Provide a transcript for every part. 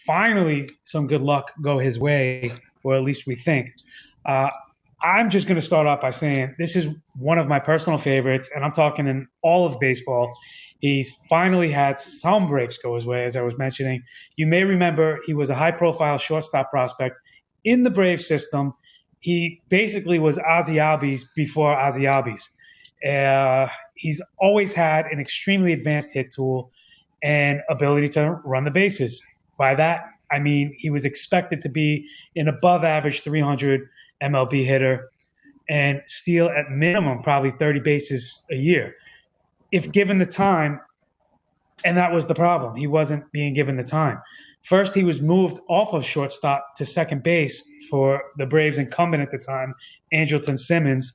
finally some good luck go his way, or at least we think. Uh, I'm just going to start off by saying this is one of my personal favorites, and I'm talking in all of baseball. He's finally had some breaks go his way, as I was mentioning. You may remember he was a high-profile shortstop prospect in the Brave system. He basically was Ozzy Albies before Ozzy Albies. He's always had an extremely advanced hit tool and ability to run the bases. By that, I mean he was expected to be an above-average 300 MLB hitter and steal at minimum probably 30 bases a year if given the time. And that was the problem. He wasn't being given the time. First, he was moved off of shortstop to second base for the Braves incumbent at the time, Andrelton Simmons.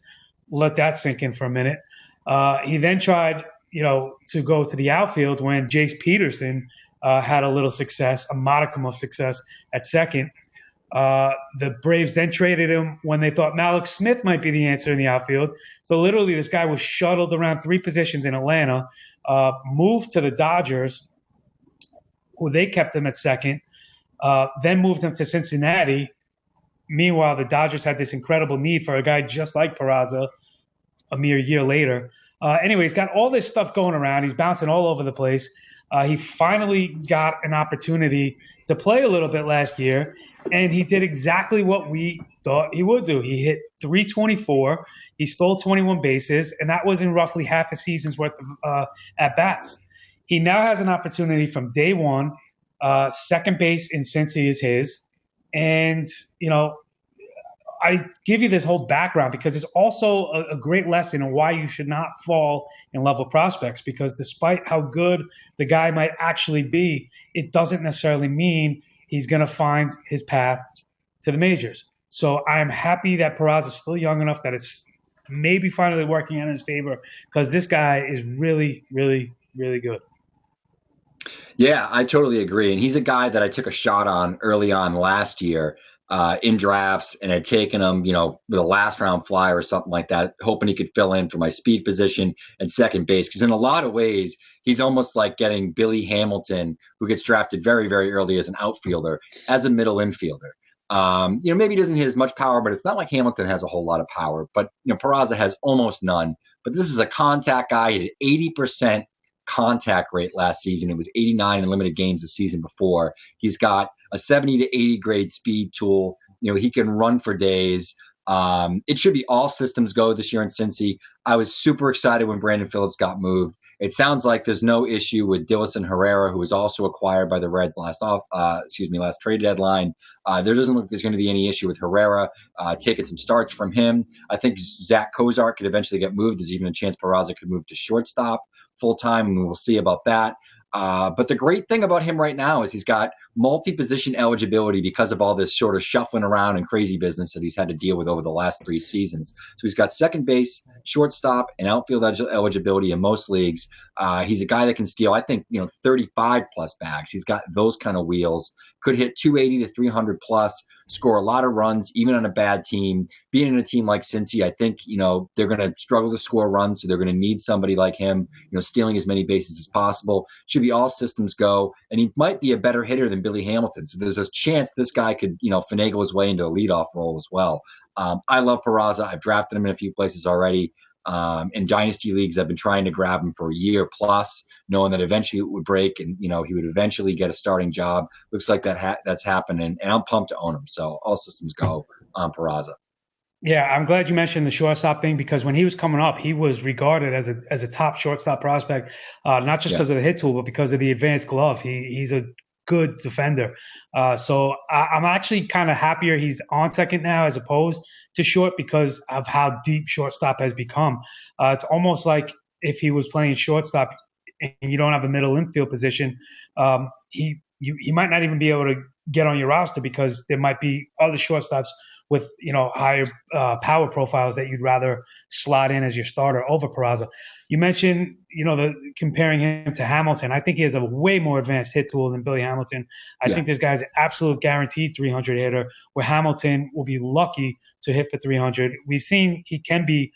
Let that sink in for a minute. He then tried, to go to the outfield when Jace Peterson had a little success, a modicum of success at second. The Braves then traded him when they thought Malik Smith might be the answer in the outfield. So literally this guy was shuttled around three positions in Atlanta, moved to the Dodgers, who they kept him at second, then moved him to Cincinnati. Meanwhile, the Dodgers had this incredible need for a guy just like Peraza a mere year later. Anyway, he's got all this stuff going around. He's bouncing all over the place. He finally got an opportunity to play a little bit last year, and he did exactly what we thought he would do. He hit 324. He stole 21 bases, and that was in roughly half a season's worth of at-bats. He now has an opportunity from day one. Second base in Cincy is his. And, I give you this whole background because it's also a great lesson in why you should not fall in love with prospects, because despite how good the guy might actually be, it doesn't necessarily mean he's going to find his path to the majors. So I'm happy that Peraza is still young enough that it's maybe finally working in his favor, because this guy is really, really, really good. Yeah, I totally agree. And he's a guy that I took a shot on early on last year. In drafts, and had taken him, with a last round flyer or something like that, hoping he could fill in for my speed position at second base. Because in a lot of ways, he's almost like getting Billy Hamilton, who gets drafted very, very early as an outfielder, as a middle infielder. Maybe he doesn't hit as much power, but it's not like Hamilton has a whole lot of power. But, Peraza has almost none. But this is a contact guy. He had 80% contact rate last season. It was 89 in limited games the season before. He's got a 70 to 80 grade speed tool. He can run for days. It should be all systems go this year in Cincy. I was super excited when Brandon Phillips got moved. It sounds like there's no issue with Dillison Herrera, who was also acquired by the Reds last trade deadline. There doesn't look like there's going to be any issue with Herrera taking some starts from him. I think Zach Kozar could eventually get moved. There's even a chance Peraza could move to shortstop full time, and we'll see about that. But the great thing about him right now is he's got multi-position eligibility because of all this sort of shuffling around and crazy business that he's had to deal with over the last 3 seasons. So he's got second base, shortstop, and outfield eligibility in most leagues. He's a guy that can steal, I think, 35 plus bags. He's got those kind of wheels. Could hit 280 to 300 plus, score a lot of runs, even on a bad team. Being in a team like Cincy, I think, they're going to struggle to score runs, so they're going to need somebody like him, stealing as many bases as possible. Should be all systems go, and he might be a better hitter than Billy Hamilton. So there's a chance this guy could, finagle his way into a leadoff role as well. I love Peraza. I've drafted him in a few places already. In dynasty leagues, I've been trying to grab him for a year plus, knowing that eventually it would break and, he would eventually get a starting job. Looks like that's happening, and I'm pumped to own him. So all systems go on Peraza. Yeah, I'm glad you mentioned the shortstop thing, because when he was coming up, he was regarded as a top shortstop prospect, not just because of the hit tool, but because of the advanced glove. He's a good defender. So I'm actually kind of happier he's on second now as opposed to short, because of how deep shortstop has become. It's almost like if he was playing shortstop and you don't have a middle infield position, he might not even be able to get on your roster, because there might be other shortstops with higher power profiles that you'd rather slot in as your starter over Peraza. You mentioned comparing him to Hamilton. I think he has a way more advanced hit tool than Billy Hamilton. I think this guy's an absolute guaranteed 300 hitter, where Hamilton will be lucky to hit for 300. We've seen he can be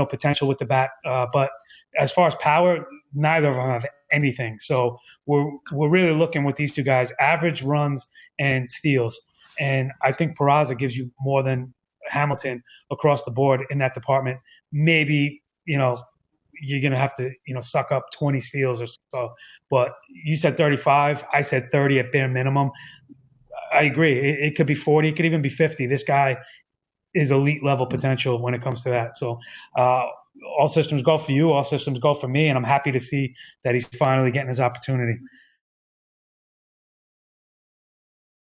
potential with the bat, but as far as power, neither of them have anything. So we're really looking with these two guys, average runs and steals. And I think Peraza gives you more than Hamilton across the board in that department. Maybe, you're going to have to, suck up 20 steals or so. But you said 35. I said 30 at bare minimum. I agree. It could be 40. It could even be 50. This guy is elite level potential when it comes to that. So all systems go for you. All systems go for me. And I'm happy to see that he's finally getting his opportunity.